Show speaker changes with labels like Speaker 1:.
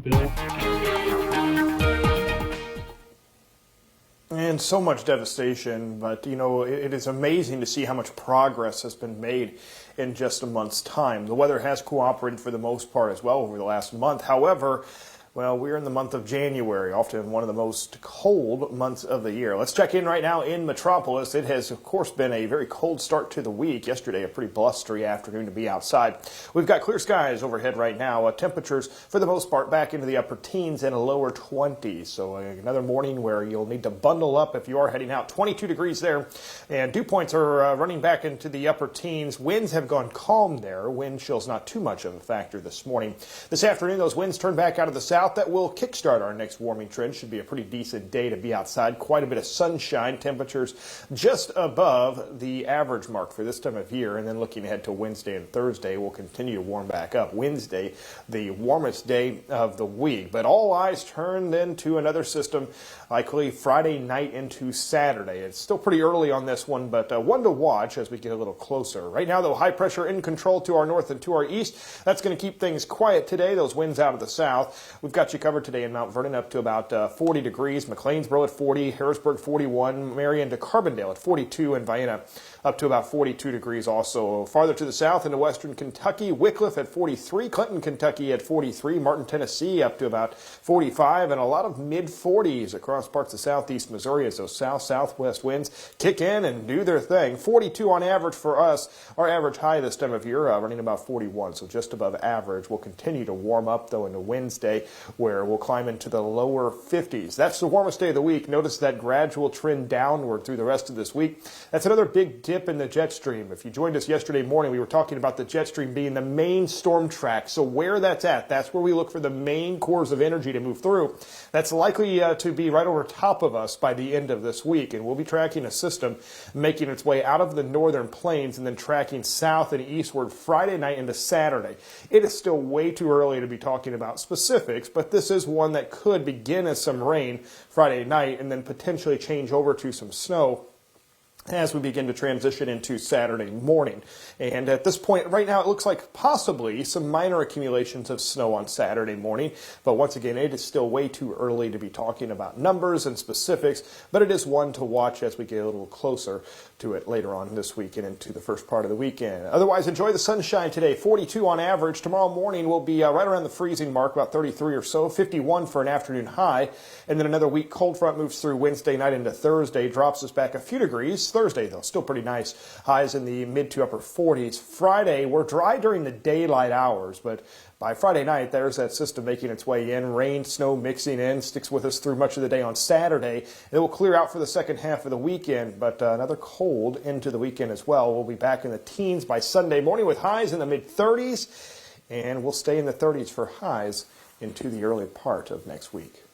Speaker 1: Bill.
Speaker 2: And so much devastation, but it is amazing to see how much progress has been made in just a month's time. The weather has cooperated for the most part as well over the last month. However, well, we're in the month of January, often one of the most cold months of the year. Let's check in right now in Metropolis. It has, of course, been a very cold start to the week. Yesterday, a pretty blustery afternoon to be outside. We've got clear skies overhead right now. Temperatures, for the most part, back into the upper teens and a lower 20s. So another morning where you'll need to bundle up if you are heading out. 22 degrees there, and dew points are running back into the upper teens. Winds have gone calm there. Wind chill's not too much of a factor this morning. This afternoon, those winds turn back out of the south. That will kickstart our next warming trend. Should be a pretty decent day to be outside. Quite a bit of sunshine. Temperatures just above the average mark for this time of year. And then looking ahead to Wednesday and Thursday, we'll continue to warm back up. Wednesday, the warmest day of the week. But all eyes turn then to another system, likely Friday night into Saturday. It's still pretty early on this one, but one to watch as we get a little closer. Right now, though, high pressure in control to our north and to our east. That's going to keep things quiet today. Those winds out of the south. We've got you covered today in Mount Vernon up to about 40 degrees, McLeansboro at 40, Harrisburg 41, Marion to Carbondale at 42, and Vienna up to about 42 degrees also. Farther to the south into western Kentucky, Wickliffe at 43, Clinton, Kentucky at 43, Martin, Tennessee up to about 45, and a lot of mid-40s across parts of southeast Missouri as those south-southwest winds kick in and do their thing. 42 on average for us. Our average high this time of year running about 41, so just above average. We'll continue to warm up, though, into Wednesday, where we'll climb into the lower 50s. That's the warmest day of the week. Notice that gradual trend downward through the rest of this week. That's another big dip in the jet stream. If you joined us yesterday morning, we were talking about the jet stream being the main storm track. So where that's at, that's where we look for the main cores of energy to move through. That's likely to be right over top of us by the end of this week. And we'll be tracking a system making its way out of the northern plains and then tracking south and eastward Friday night into Saturday. It is still way too early to be talking about specifics, but this is one that could begin as some rain Friday night and then potentially change over to some snow as we begin to transition into Saturday morning. And at this point, right now, it looks like possibly some minor accumulations of snow on Saturday morning. But once again, it is still way too early to be talking about numbers and specifics, but it is one to watch as we get a little closer to it later on this week and into the first part of the weekend. Otherwise, enjoy the sunshine today. 42 on average. Tomorrow morning will be right around the freezing mark, about 33 or so. 51 for an afternoon high. And then another weak cold front moves through Wednesday night into Thursday, drops us back a few degrees. Thursday, though, still pretty nice. Highs in the mid to upper 40s. Friday, we're dry during the daylight hours, but by Friday night, there's that system making its way in. Rain, snow mixing in, sticks with us through much of the day on Saturday. It will clear out for the second half of the weekend, but another cold into the weekend as well. We'll be back in the teens by Sunday morning with highs in the mid-30s, and we'll stay in the 30s for highs into the early part of next week.